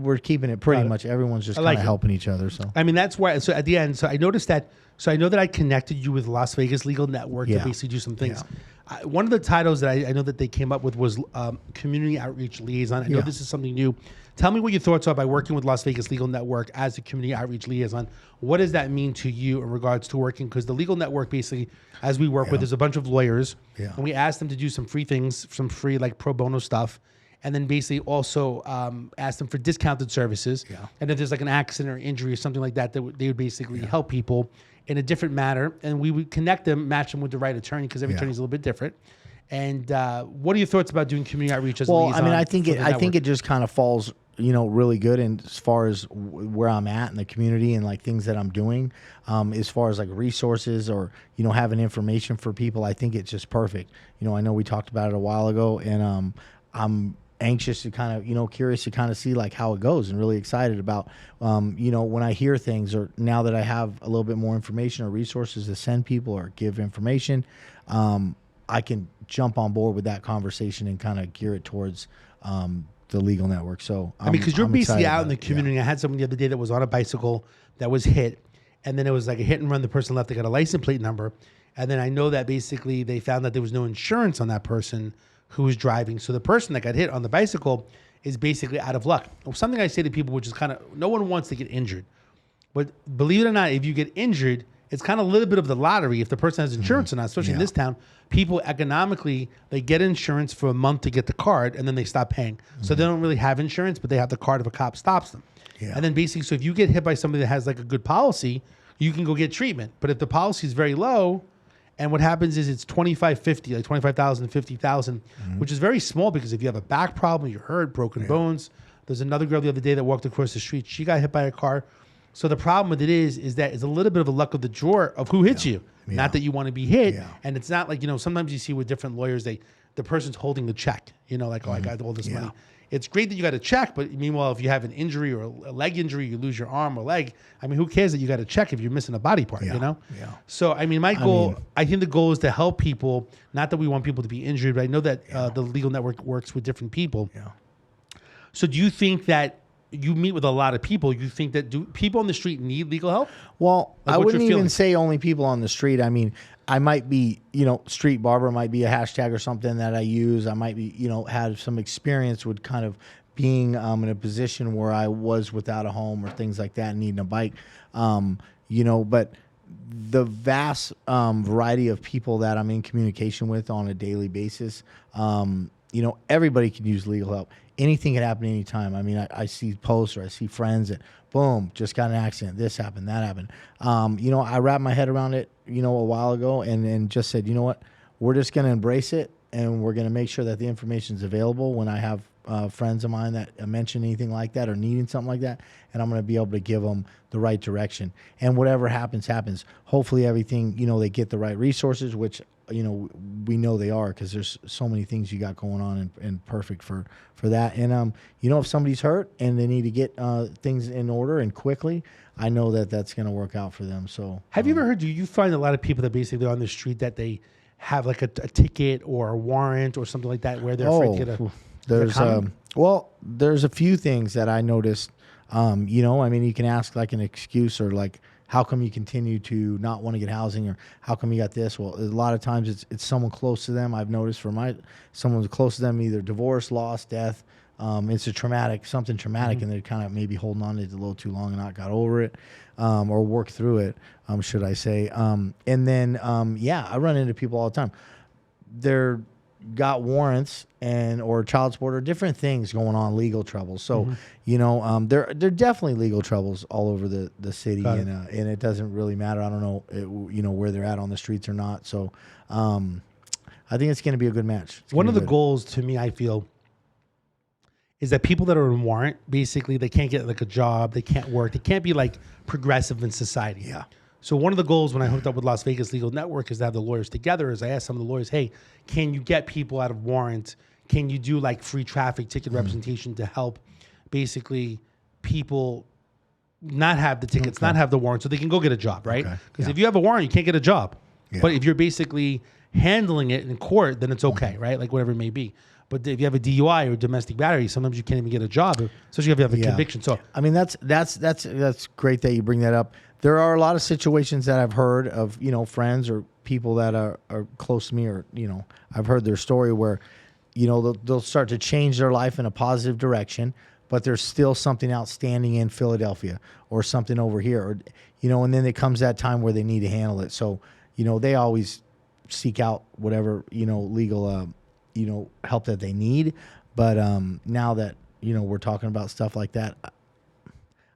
We're keeping it pretty much, everyone's just kind of helping each other. So, that's why, so at the end, I noticed that, I know that I connected you with Las Vegas Legal Network to basically do some things. One of the titles that I know that they came up with was Community Outreach Liaison. I know this is something new. Tell me what your thoughts are by working with Las Vegas Legal Network as a Community Outreach Liaison. What does that mean to you in regards to working? Because the legal network, basically, as we work with, there's a bunch of lawyers, and we ask them to do some free things, some free like pro bono stuff, and then basically also ask them for discounted services. And if there's like an accident or injury or something like that, they would basically help people in a different manner, and we would connect them, match them with the right attorney, because every attorney is a little bit different. And what are your thoughts about doing community outreach as a liaison? I think it just kind of falls, really good. And as far as where I'm at in the community and like things that I'm doing, as far as like resources or having information for people, I think it's just perfect. I know we talked about it a while ago, and I'm anxious to kind of, curious to kind of see like how it goes, and really excited about, when I hear things, or now that I have a little bit more information or resources to send people or give information, I can jump on board with that conversation and kind of gear it towards the legal network. So because you're basically out in the community. I had someone the other day that was on a bicycle that was hit, and then it was like a hit and run. The person left, they got a license plate number, and then I know that basically they found that there was no insurance on that person who was driving. So the person that got hit on the bicycle is basically out of luck. Something I say to people, which is kind of, no one wants to get injured, but believe it or not, if you get injured, it's kind of a little bit of the lottery if the person has insurance or not, especially in this town. People economically, they get insurance for a month to get the card and then they stop paying. So they don't really have insurance, but they have the card if a cop stops them. Yeah. And then basically, so if you get hit by somebody that has like a good policy, you can go get treatment. But if the policy is very low, and what happens is it's 2550, like 25,000, 50,000, which is very small because if you have a back problem, you're hurt, broken bones. There's another girl the other day that walked across the street. She got hit by a car. So the problem with it is that it's a little bit of a luck of the draw of who hits you. Not that you want to be hit. And it's not like, sometimes you see with different lawyers, the person's holding the check, like, oh, I got all this money. It's great that you got a check, but meanwhile, if you have an injury or a leg injury, you lose your arm or leg. I mean, who cares that you got a check if you're missing a body part, So, I mean, my goal, I think the goal is to help people, not that we want people to be injured, but I know that the legal network works with different people. So do you think that you meet with a lot of people? You think that do people on the street need legal help? Well, like, I wouldn't even say only people on the street. I mean, I might be, street barber might be a hashtag or something that I use. I might be, have some experience with kind of being in a position where I was without a home or things like that, needing a bike. But the vast variety of people that I'm in communication with on a daily basis, everybody can use legal help. Anything can happen anytime. I mean, I see posts or I see friends that, boom, just got in an accident. This happened, that happened. I wrapped my head around it, a while ago and just said, you know what, we're just going to embrace it and we're going to make sure that the information is available when I have friends of mine that mention anything like that or needing something like that. And I'm going to be able to give them the right direction. And whatever happens, happens. Hopefully everything, they get the right resources, which we know they are because there's so many things you got going on and perfect for that. And, if somebody's hurt and they need to get things in order and quickly, I know that that's going to work out for them. So have you ever heard, do you find a lot of people that basically on the street that they have like a ticket or a warrant or something like that where they're afraid to get there's a few things that I noticed, you can ask like an excuse or like, how come you continue to not want to get housing or how come you got this? Well, a lot of times it's someone close to them. I've noticed someone close to them, either divorce, loss, death. It's something traumatic, and they're kind of maybe holding on to it a little too long and not got over it, or worked through it, should I say. And then, I run into people all the time. They're got warrants or child support or different things going on, legal troubles. So, there are definitely legal troubles all over the city, and it doesn't really matter. I don't know, where they're at on the streets or not. So, I think it's going to be a good match. One of the goals to me, I feel, is that people that are in warrant, basically, they can't get like a job, they can't work, they can't be like progressive in society. Yeah. So one of the goals when I hooked up with Las Vegas Legal Network is to have the lawyers together. Is I asked some of the lawyers, hey, can you get people out of warrant? Can you do like free traffic ticket representation to help basically people not have the tickets, not have the warrant, so they can go get a job, right? Because if you have a warrant, you can't get a job. But if you're basically handling it in court, then it's okay, right? Like whatever it may be. But if you have a DUI or domestic battery, sometimes you can't even get a job, especially if you have a conviction. So I mean, that's great that you bring that up. There are a lot of situations that I've heard of, friends or people that are close to me, or I've heard their story where, they'll start to change their life in a positive direction, but there's still something outstanding in Philadelphia or something over here, or and then it comes that time where they need to handle it. So they always seek out whatever legal help that they need. But now that we're talking about stuff like that,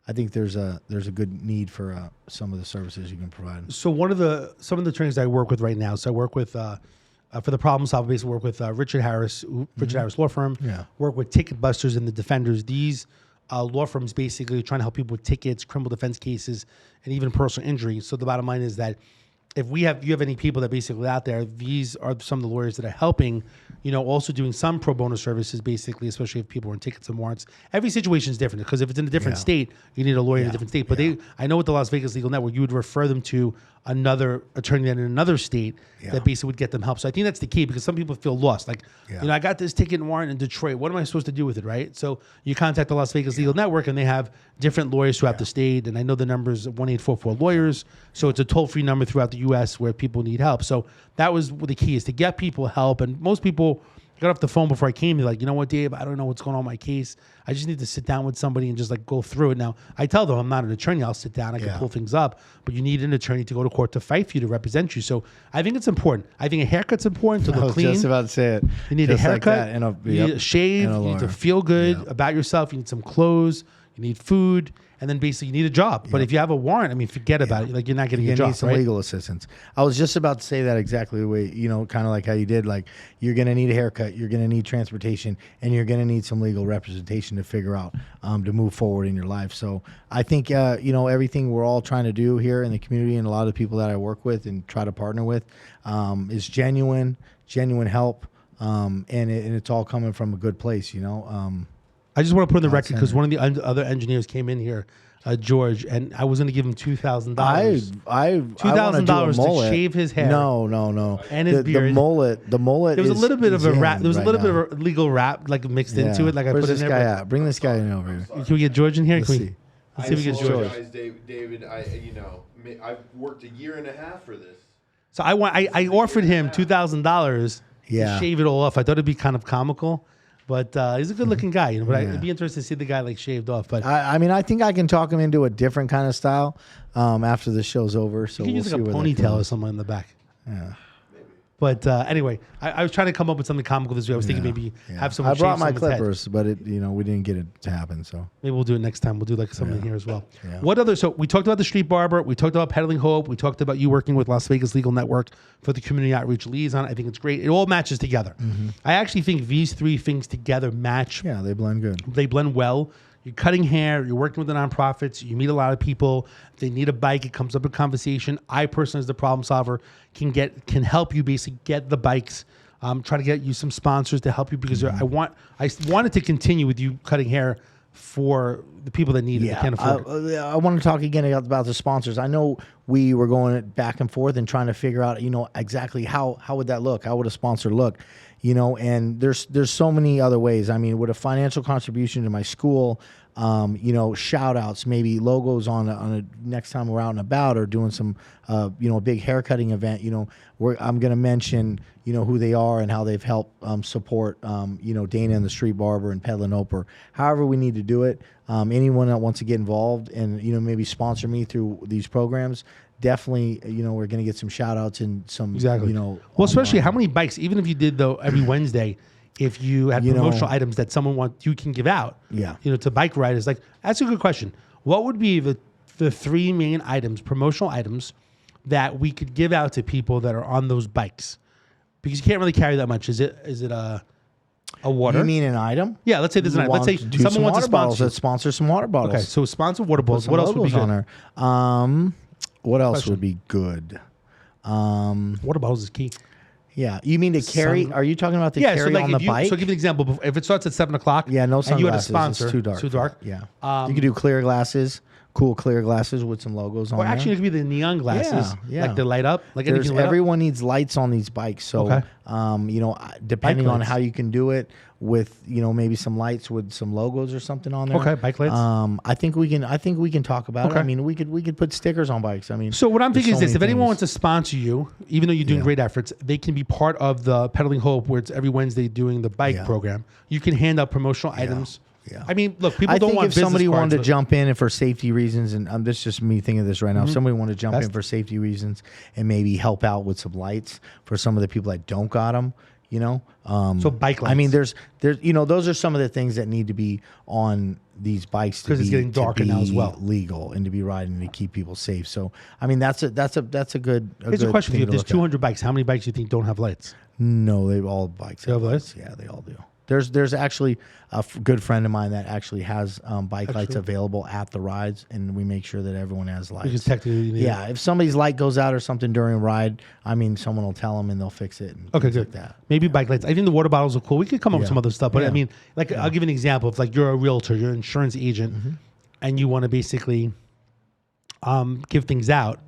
I think there's a good need for some of the services you can provide. So some of the trainers I work with right now. So I work with for the problem solving, basically work with Richard Harris Law Firm. Work with Ticket Busters and the Defenders. These law firms basically trying to help people with tickets, criminal defense cases, and even personal injury. So the bottom line is that if you have any people that basically out there, these are some of the lawyers that are helping, also doing some pro bono services, basically, especially if people are in tickets and warrants. Every situation is different because if it's in a different state, you need a lawyer in a different state. But I know with the Las Vegas Legal Network, you would refer them to another attorney in another state that basically would get them help. So I think that's the key because some people feel lost. Like, I got this ticket and warrant in Detroit. What am I supposed to do with it, right? So you contact the Las Vegas Legal Network and they have different lawyers throughout the state. And I know the number is 1-844-LAWYERS. So it's a toll-free number throughout the U.S. where people need help. So that was the key, is to get people help. And most people I got off the phone before I came. They're like, you know what, Dave? I don't know what's going on in my case. I just need to sit down with somebody and just like go through it. Now, I tell them I'm not an attorney. I'll sit down. I can pull things up. But you need an attorney to go to court to fight for you, to represent you. So I think it's important. I think a haircut's important to look clean. I was just about to say it. You need a haircut. Like you need a shave. You need to feel good about yourself. You need some clothes. You need food. And then basically you need a job. But if you have a warrant, I mean, forget about it. Like, you're not getting a job. You need some legal assistance. I was just about to say that exactly the way, kind of like how you did. Like, you're going to need a haircut, you're going to need transportation, and you're going to need some legal representation to figure out to move forward in your life. So I think, everything we're all trying to do here in the community, and a lot of the people that I work with and try to partner with, is genuine help. And it's all coming from a good place, I just want to put on the record, because one of the other engineers came in here, George, and I was going to give him $2,000. $2,000 to shave his hair. No. And his beard. The mullet. There was a little bit of a rap. There was a little bit of a legal rap like mixed into it. Like, where's I put this in guy there. at? Bring this guy in over here. Can we get George in here? Let's see. Let's see if we get George. David, I've worked a year and a half for this. So I offered him $2,000 to shave it all off. I thought it'd be kind of comical. But he's a good-looking guy, But it'd be interesting to see the guy like shaved off. But I think I can talk him into a different kind of style after the show's over. So you can use like a ponytail or something in the back. Yeah. But anyway, I was trying to come up with something comical this week. I was thinking maybe have someone. I brought my shave clippers, but we didn't get it to happen. So maybe we'll do it next time. We'll do like something here as well. Yeah. What other? So we talked about the Street Barber. We talked about Peddling Hope. We talked about you working with Las Vegas Legal Network for the Community Outreach Liaison. I think it's great. It all matches together. Mm-hmm. I actually think these three things together match. Yeah, they blend good. They blend well. You're cutting hair. You're working with the nonprofits. You meet a lot of people. They need a bike. It comes up in conversation. I personally, as the problem solver, can help you basically get the bikes. Try to get you some sponsors to help you, because I wanted to continue with you cutting hair for the people that need it. That can't afford it. I want to talk again about the sponsors. I know we were going back and forth and trying to figure out, exactly how would that look? How would a sponsor look? And there's so many other ways. I mean, with a financial contribution to my school, shout outs, maybe logos on a next time we're out and about, or doing some, a big haircutting event, I'm going to mention, who they are and how they've helped support, Dana and the Street Barber and Peddling Hope, or however we need to do it. Anyone that wants to get involved and, maybe sponsor me through these programs, definitely, we're going to get some shout outs and some, well, especially how many bikes, even if you did though every Wednesday, if you had promotional items that you can give out, to bike riders. Like, that's a good question. What would be the three main items, promotional items, that we could give out to people that are on those bikes? Because you can't really carry that much. Is it a water? You mean an item? Yeah, let's say there's an item. Let's say someone wants to sponsor. Let's sponsor some water bottles. Okay, so sponsor water bottles. What else would be good? On there. What else would be good? Water bottles is key. Yeah, you mean to carry? Are you talking about carry on the bike? So give me an example. If it starts at 7:00, no sunglasses. And you had a sponsor, it's too dark. Too dark. Yeah, you could do clear glasses, cool clear glasses with some logos on. Or actually, it could be the neon glasses, like they light up. Like everyone needs lights on these bikes. So, depending on how you can do it, with maybe some lights with some logos or something on there. Okay, bike lights. I think we can talk about it. I mean, we could put stickers on bikes. I mean, so what I'm thinking is this: if anyone wants to sponsor you, even though you're doing great efforts, they can be part of the Peddling Hope, where it's every Wednesday doing the bike program. You can hand out promotional items. Yeah. I mean, look, people don't want business cards. I think if somebody wanted to jump in and for safety reasons, and this is just me thinking of this right now, if somebody wanted to jump in for safety reasons and maybe help out with some lights for some of the people that don't got them, so bike lights. I mean, there's those are some of the things that need to be on these bikes because it's getting darker now as well, legal, and to be riding to keep people safe. So I mean, that's a good. Here's a question for you: if there's 200 bikes, how many bikes do you think don't have lights? No, they all bikes have lights. Yeah, they all do. There's actually a good friend of mine that actually has bike lights available at the rides, and we make sure that everyone has lights. Because technically, if somebody's light goes out or something during a ride, I mean, someone will tell them and they'll fix it. And okay, good. Like that. Maybe bike lights. I think the water bottles are cool. We could come up with some other stuff, but I mean, like I'll give you an example. If like you're a realtor, you're an insurance agent, and you want to basically give things out,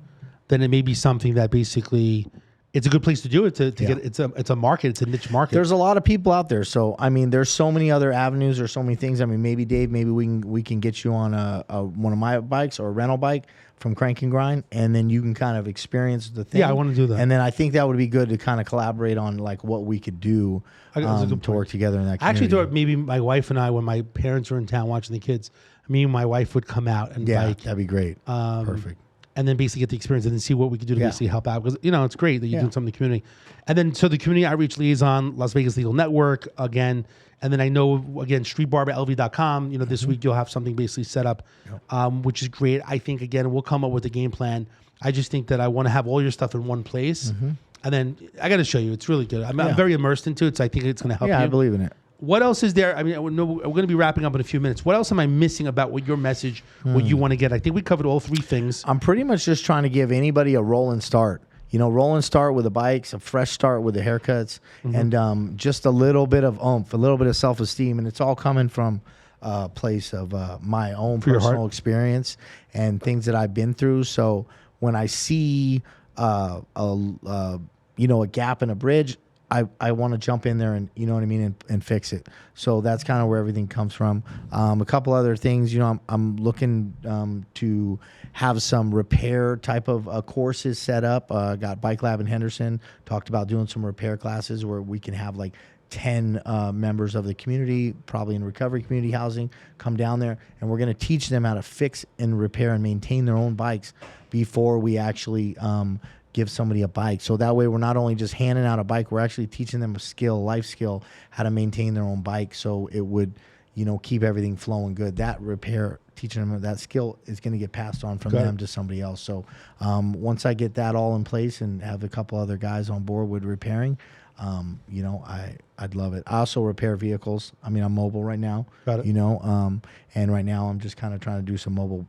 then it may be something that basically it's a good place to do it to get it's a market, it's a niche market. There's a lot of people out there, so I mean, there's so many other avenues or so many things. I mean, maybe Dave, maybe we can get you on a one of my bikes or a rental bike from Crank and Grind, and then you can kind of experience the thing. Yeah, I want to do that. And then I think that would be good to kind of collaborate on like what we could do to work together in that community. I actually thought maybe my wife and I, when my parents were in town watching the kids, me and my wife would come out and bike. That'd be great. Perfect. And then basically get the experience and then see what we could do to basically help out. Because, it's great that you're doing something in the community. And then, so the Community Outreach Liaison, Las Vegas Legal Network, again. And then I know, again, streetbarberlv.com, this week you'll have something basically set up, which is great. I think, again, we'll come up with a game plan. I just think that I want to have all your stuff in one place. And then I got to show you. It's really good. I'm very immersed into it, so I think it's going to help you. Yeah, I believe in it. What else is there? I mean, we're going to be wrapping up in a few minutes. What else am I missing about what your message, what you want to get? I think we covered all three things. I'm pretty much just trying to give anybody a roll and start. Roll and start with the bikes, a fresh start with the haircuts, and just a little bit of oomph, a little bit of self-esteem. And it's all coming from a place of my own personal experience and things that I've been through. So when I see a gap in a bridge, I want to jump in there and, you know what I mean, and fix it. So that's kind of where everything comes from. A couple other things, I'm looking to have some repair type of courses set up. Got Bike Lab in Henderson, talked about doing some repair classes where we can have like 10 members of the community, probably in recovery community housing, come down there, and we're going to teach them how to fix and repair and maintain their own bikes before we actually give somebody a bike. So that way we're not only just handing out a bike, we're actually teaching them a skill, life skill, how to maintain their own bike. So it would, keep everything flowing good. That repair, teaching them that skill is going to get passed on from them to somebody else. So once I get that all in place and have a couple other guys on board with repairing, I'd love it. I also repair vehicles. I mean, I'm mobile right now, and right now I'm just kind of trying to do some mobile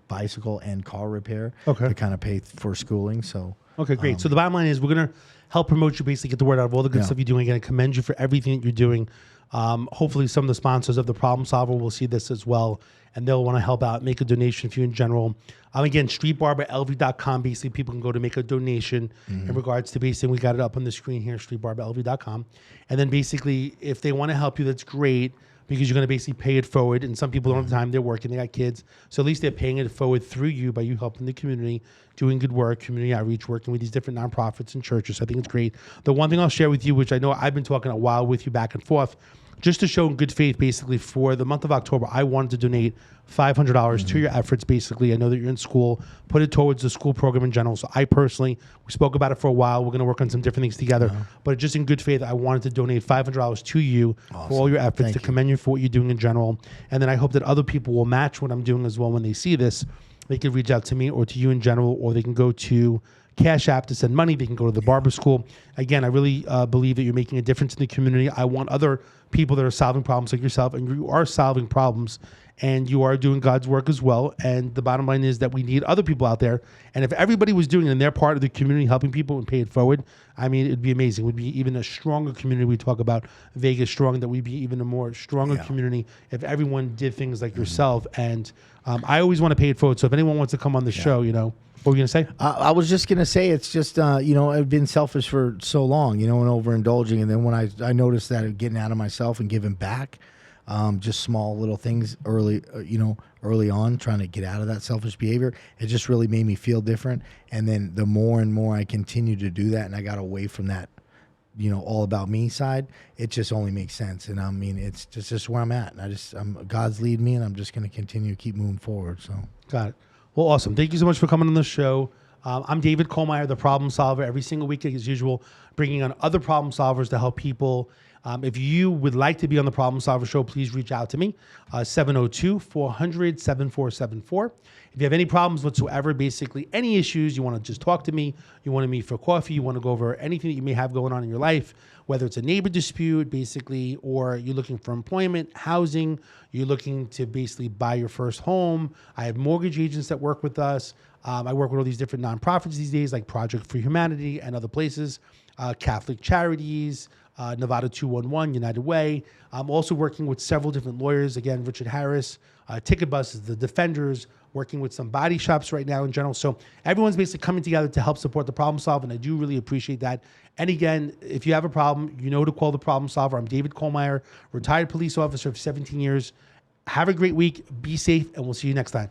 bicycle and car repair to kind of pay for schooling. So okay, great. So the bottom line is we're going to help promote you, basically get the word out of all the good stuff you're doing. Again, I commend you for everything that you're doing. Hopefully some of the sponsors of the Problem Solver will see this as well, and they'll want to help out, make a donation for you in general. Again, streetbarberlv.com. Basically, people can go to make a donation in regards to basically, we got it up on the screen here, streetbarberlv.com. And then basically, if they want to help you, that's great, because you're going to basically pay it forward. And some people don't have time, they're working, they got kids. So at least they're paying it forward through you by you helping the community, doing good work, community outreach, working with these different nonprofits and churches. I think it's great. The one thing I'll share with you, which I know I've been talking a while with you back and forth, just to show good faith, basically, for the month of October, I wanted to donate $500 to your efforts, basically. I know that you're in school. Put it towards the school program in general. So I personally, we spoke about it for a while. We're going to work on some different things together. But just in good faith, I wanted to donate $500 to you for all your efforts, to commend you for what you're doing in general. And then I hope that other people will match what I'm doing as well when they see this. They can reach out to me or to you in general, or they can go to Cash App to send money. They can go to the Barber School. Again, I really believe that you're making a difference in the community. I want other people that are solving problems like yourself, and you are solving problems, and you are doing God's work as well. And the bottom line is that we need other people out there. And if everybody was doing it in their part of the community, helping people and pay it forward, I mean, it'd be amazing. It would be even a stronger community. We talk about Vegas strong, that we'd be even a more stronger community if everyone did things like yourself. And I always want to pay it forward. So if anyone wants to come on the show, what were you going to say? I was just going to say, it's just, I've been selfish for so long, and overindulging. And then when I noticed that getting out of myself and giving back, just small little things early on, trying to get out of that selfish behavior, it just really made me feel different. And then the more and more I continued to do that, and I got away from that, all about me side, it just only makes sense. And I mean, it's just where I'm at. And God's leading me, and I'm just going to continue to keep moving forward. So got it. Well, awesome. Thank you so much for coming on the show. I'm David Kohlmeyer, the Problem Solver, every single week as usual, bringing on other problem solvers to help people. If you would like to be on the Problem Solver Show, please reach out to me, 702-400-7474. If you have any problems whatsoever, basically any issues, you want to just talk to me, you want to meet for coffee, you want to go over anything that you may have going on in your life, whether it's a neighbor dispute, basically, or you're looking for employment, housing, you're looking to basically buy your first home. I have mortgage agents that work with us. I work with all these different nonprofits these days, like Project for Humanity and other places, Catholic charities, Nevada 211, United Way. I'm also working with several different lawyers. Again, Richard Harris, Ticket Buses, the Defenders, working with some body shops right now in general. So everyone's basically coming together to help support the problem solve, and I do really appreciate that. And again, if you have a problem, you know who to call the problem solver. I'm David Kohlmeyer, retired police officer of 17 years. Have a great week. Be safe, and we'll see you next time.